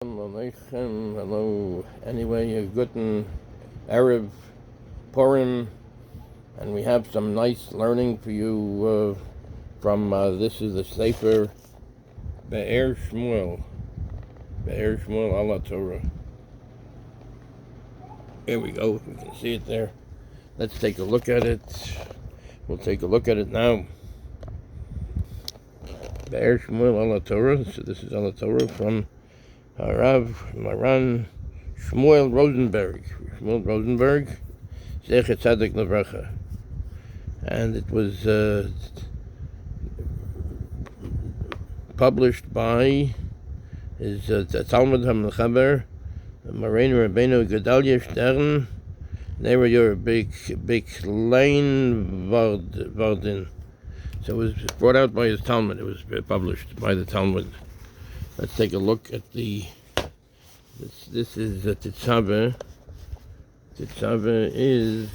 Hello. Anyway, a good Arab Purim, and we have some nice learning for you from this is the Sefer Shmuel HaTorah. Here we go. We can see it there. Let's take a look at it. We'll take a look at it now. Shmuel HaTorah. So this is HaTorah from Harab, Maran, Shmuel Rosenberg, Zecher Tzadik Levracha, and it was published by his Talmud HaMechaber, Moreinu Rabbeinu Gedalia Stern. They were your big Lane Vardin. So it was brought out by his Talmud. It was published by the Talmud. Let's take a look at this is Tetzaveh. Tetzaveh is,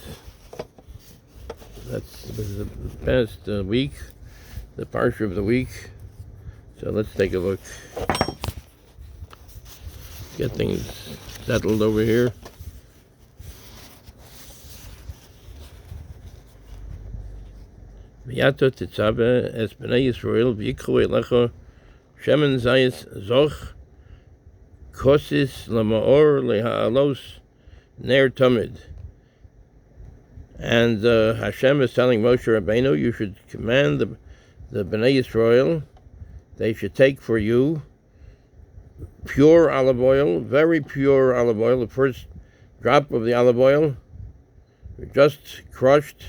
was the past week, the Parshas of the week. So let's take a look. Get things settled over here. V'yato Tetzaveh es b'nei Yisrael v'yikchu elecha Shemen Zayis Zoch Kosis Lamaor Leha'alos Ner Tamid. And Hashem is telling Moshe Rabbeinu, you should command the Bnei Yisrael, they should take for you pure olive oil, very pure olive oil, the first drop of the olive oil, just crushed,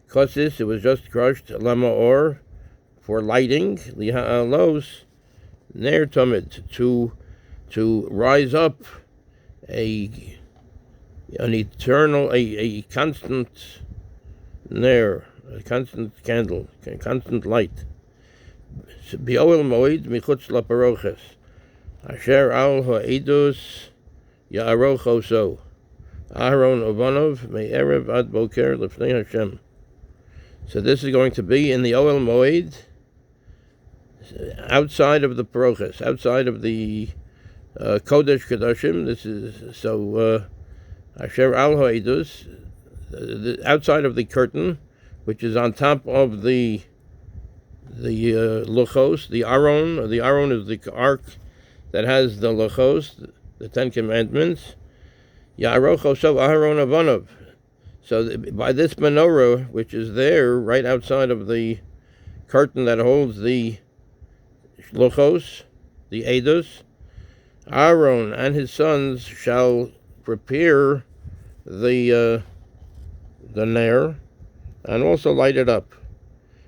Kosis, it was just crushed, Lamaor, for lighting, Leha'alos Ner Tamid, to rise up an eternal, a constant ner, a constant candle, a constant light. B'oel moed michutz laparoches, asher al ha'edus ya'aroch oso, Aharon Ovanov me'erev ad boker lefnei Hashem. So this is going to be in the Oel Moed, outside of the Parochas, outside of the Kodesh Kedoshim. This is so Asher Al Ha'edus, outside of the curtain, which is on top of the Luchos, the Aron. The Aron is the ark that has the Luchos, the Ten Commandments. Ya'aroch oso Aharon Avanov. So by this menorah, which is there right outside of the curtain that holds the Luchos, the Eidos, Aaron and his sons shall prepare the ner and also light it up.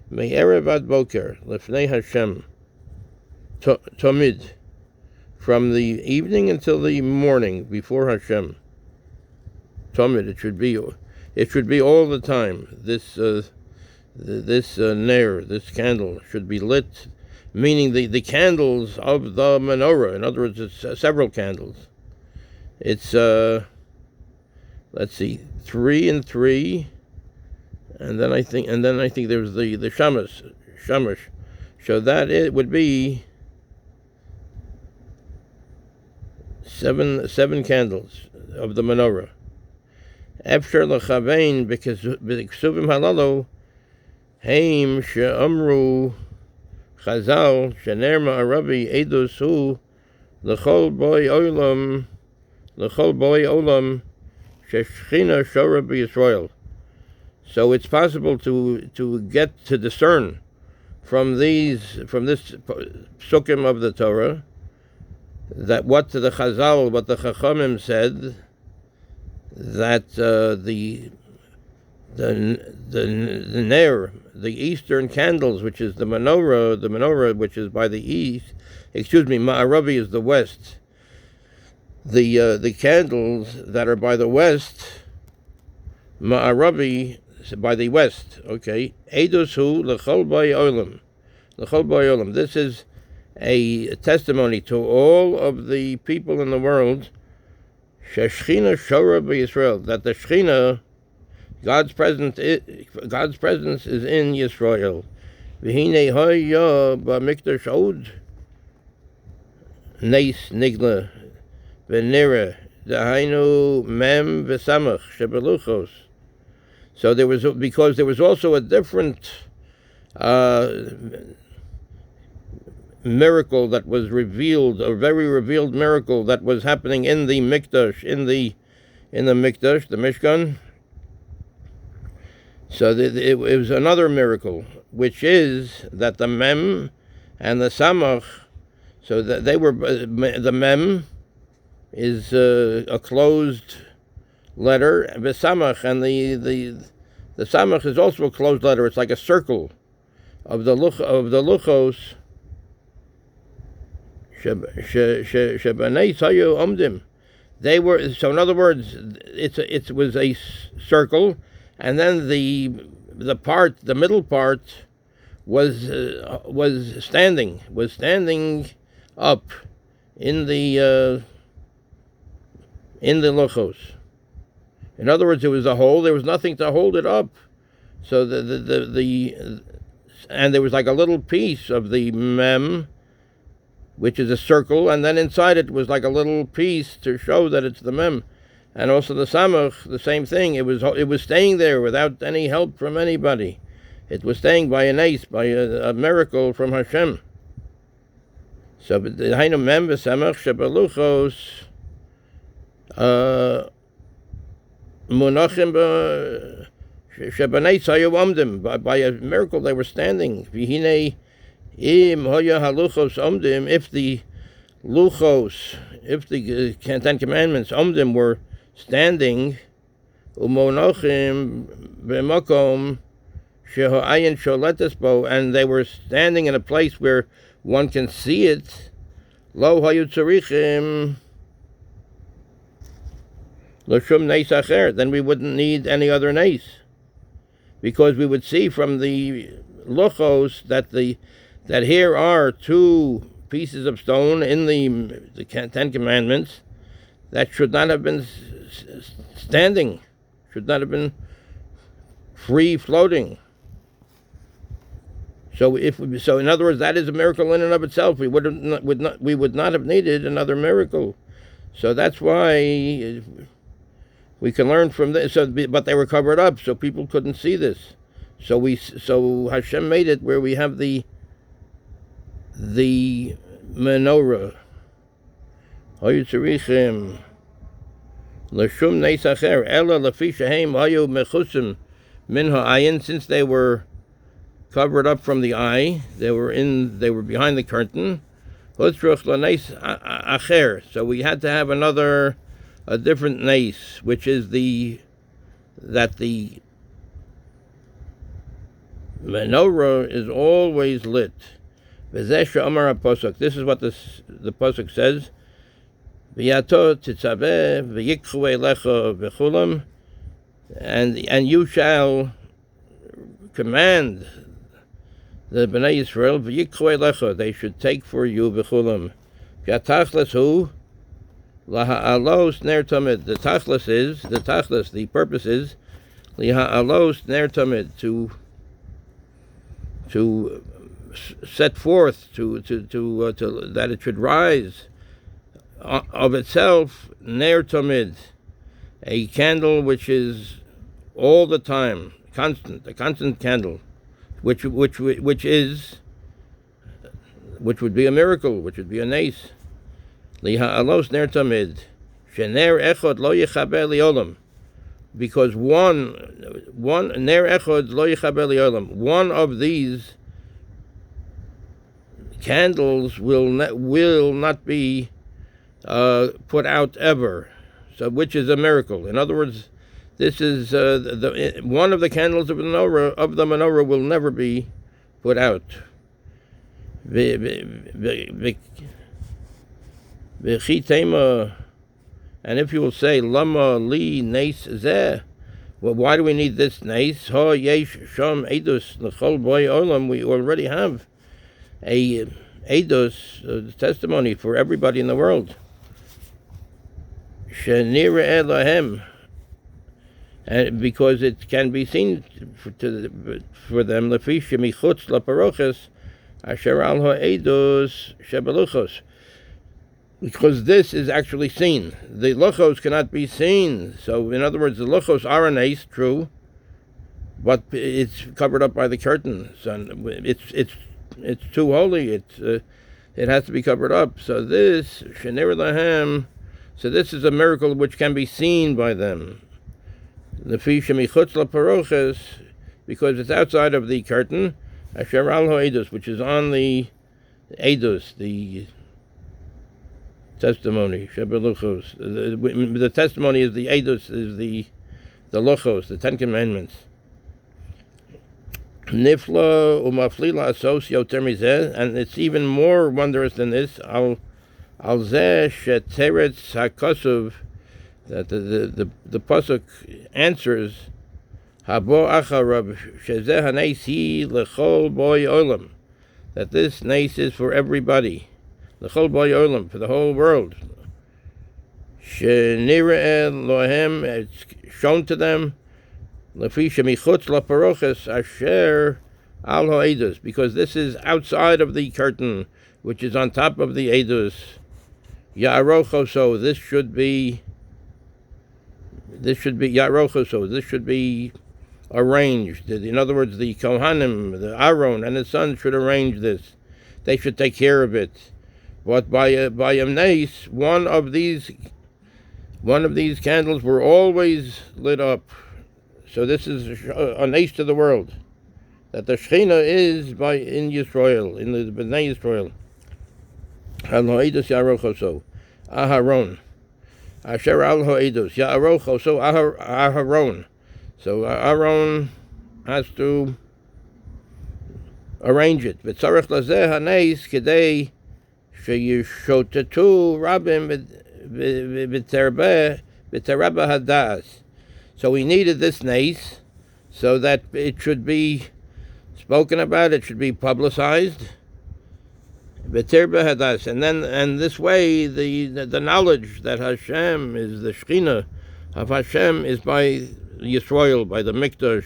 Me'erev ad boker lefnei Hashem tomid, from the evening until the morning before Hashem. Tomid, it should be all the time. This ner, this candle, should be lit. Meaning the candles of the menorah. In other words, it's several candles. It's let's see, 3 and 3, and then I think there's the shamash. So that it would be seven candles of the menorah. Efshar lechavein because b'ksuvim halalu heim she'amru Chazal, Shener Ma'arabi Edus Hu, L'chol Boi Olam, Sheshchina Shora B'Yisrael. So it's possible to get to discern from this psukim of the Torah, that what the Chazal, what the Chachamim said, that the ner, the eastern candles, which is the menorah which is by the east, Ma'arabi is the west. The candles that are by the west, Ma'arabi by the west. Okay, Edus Hu l'chol b'ay olam. This is a testimony to all of the people in the world. Sheshchina shora b'Yisrael, that the Shechina, God's presence is in Yisrael. V'hinei haya b'mikdash od neis nigla v'nira dahainu mem v'samach shebeluchos. So there was, because there was also a different miracle that was revealed, a very revealed miracle that was happening in the mikdash, in the mikdash, the Mishkan. So it was another miracle, which is that the mem and the samach, so that they were, the mem is a closed letter, the samach, and the samach is also a closed letter. It's like a circle of the luchos. Shebanei sayu omdim. They were, so in other words, it was a circle, and then the middle part was standing up in the luchos. In other words, it was a hole. There was nothing to hold it up. So and there was like a little piece of the mem, which is a circle, and then inside it was like a little piece to show that it's the mem. And also the samach, the same thing. It was staying there without any help from anybody. It was staying by an ace, by a miracle from Hashem. So the hainu mem v'samach shebeluchos munachim shebanei sayu amdim. By a miracle they were standing. V'hinei im hoya haluchos omdim. If the luchos, if the Ten Commandments omdim were standing, umonachim b'makom shehoayin sholetes bo, and they were standing in a place where one can see it, lo hayu tzarichim l'shum neis acher, then we wouldn't need any other neis, because we would see from the luchos that here are two pieces of stone in the Ten Commandments that should not have been standing, should not have been free floating. So in other words, that is a miracle in and of itself. We would not have needed another miracle. So that's why we can learn from this. But they were covered up, so people couldn't see this. So Hashem made it where we have the menorah. Hayu tzarichim l'shum neis acher ela lefi shehem hayu mechusim min ha'ayin. Since they were covered up from the eye, they were behind the curtain. Hutzruch l'neis acher. So we had to have a different neis, which is that the menorah is always lit. V'zeh she'amar ha'posuk. This is what the posuk says. V'yato Tetzaveh v'yikchu elecha v'chulam, and you shall command the Bnei Yisrael v'yikchu elecha, they should take for you v'chulam. V'yatachlas hu laha'alos ner tamid. The purpose is liha'alos ner tamid, to set forth, to that it should rise of itself, ner tamid, a candle which is all the time, a constant candle, which would be a miracle, which would be a nes. Liha'alos ner tamid, shener echad lo yichaber liolam, because one ner echad lo yichaber liolam, one of these candles will not be put out ever. So, which is a miracle. In other words, this is one of the candles of the menorah will never be put out. And if you will say, Lama li nes zeh, well, why do we need this nes? Ha yesh sham edus l'chol boy olam. We already have a edus, testimony for everybody in the world. Shenira Elohem, and because it can be seen for them, lefi shemichutz laparoches asher al ha'edus shebeluchos. because this is actually seen. The luchos cannot be seen. So, in other words, the luchos are an ace, true, but it's covered up by the curtains, and it's too holy. It has to be covered up. So this shenir lahem. So this is a miracle which can be seen by them. Lefi shemichutz laparoches, because it's outside of the curtain. Asher al ha'edus, which is on the edus, the testimony. Shebeluchos. The testimony is the edus, is the luchos, the 10 Commandments. Nifla umaflila asos yoter mizeh, and it's even more wondrous than this. Al zeh sheteretz hakosuv, that the pasuk answers habo acharav shezeh haneis hi lechol boy olam, that this nace is for everybody, lechol boy olam, for the whole world. Shenireh lohem, it's shown to them. Lefi shemichutz laparoches asher al ha'edus, because this is outside of the curtain, which is on top of the edus. Ya'arochoso, this should be Ya'arochoso, this should be arranged. In other words, the Kohanim, the Aaron and his sons should arrange this. They should take care of it. But by a nace, one of these candles were always lit up. So this is a nace to the world, that the Shechina is in Yisrael, in the Bnei Yisrael. Al ha'edus ya'arochoso Aharon, asher al ha'edus ya'arochoso Aharon. So Aaron has to arrange it. V'tzarech lazeh haneis kedei sheyishotetu rabim v'terabeh hadas. So we needed this nace so that it should be spoken about, it should be publicized. And this way the knowledge that Hashem is the Shechina of Hashem is by Yisrael, by the Mikdash.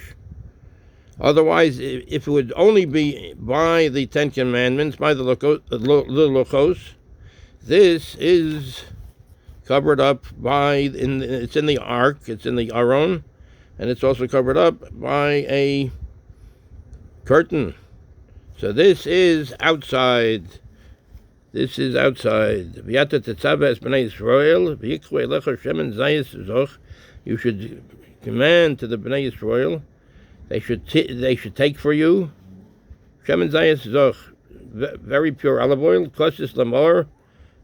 Otherwise, if it would only be by the 10 Commandments, by the Luchos, this is covered up it's in the ark, it's in the Aron, and it's also covered up by a curtain. So this is outside. This is outside. V'yata Tetzaveh es b'nei Yisrael, v'yikhu elecha Shem and Zayis zoch. You should command to the b'nei Yisrael. They should take for you Shem and Zayis zoch, very pure olive oil, kosis lamor,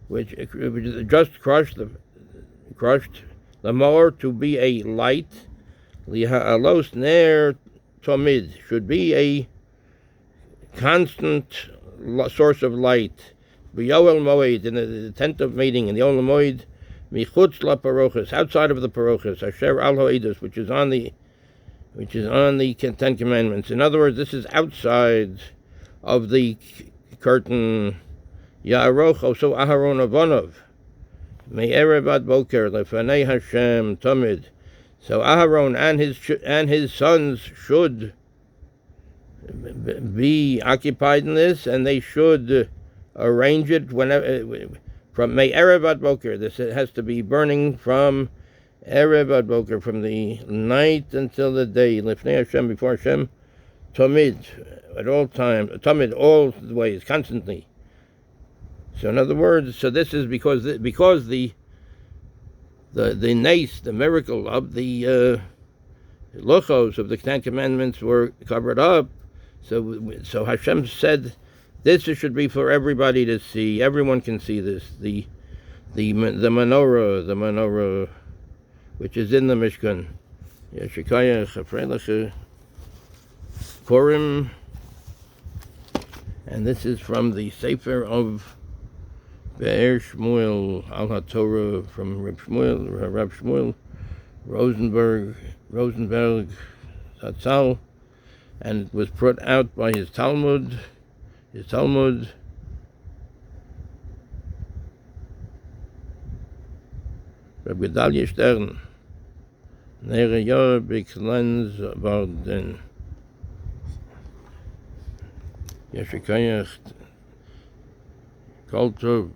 which is just crushed lamor, to be a light. Liha'alos ner tomid, should be a constant source of light. B'yoel moed, in the tent of meeting, in the Olam Moed, michutz laparoches, outside of the paroches, asher al ha'edus, which is on the 10 Commandments. In other words, this is outside of the curtain. Ya'aroch oso Aharon avonov, me'erev ad boker lefanei Hashem tamid. So Aharon and his sons should be occupied in this, and they should arrange it whenever, from me'erev ad boker. This has to be burning from erev ad boker, from the night until the day. Lifnei Hashem, before Hashem, tamid, at all time, tamid, all the ways, constantly. So in other words, so this is because the nace, the miracle of the luchos of the 10 Commandments were covered up. So Hashem said, this should be for everybody to see. Everyone can see this. The menorah, which is in the Mishkan. Purim, and this is from the Sefer of Shmuel al HaTorah, from Rav Shmuel Razenberg Zatzal, and it was put out by his Talmud. Rabbi Gedalia Stern, Nereya Beklens Varden, Yeshikayach, Kol Tov.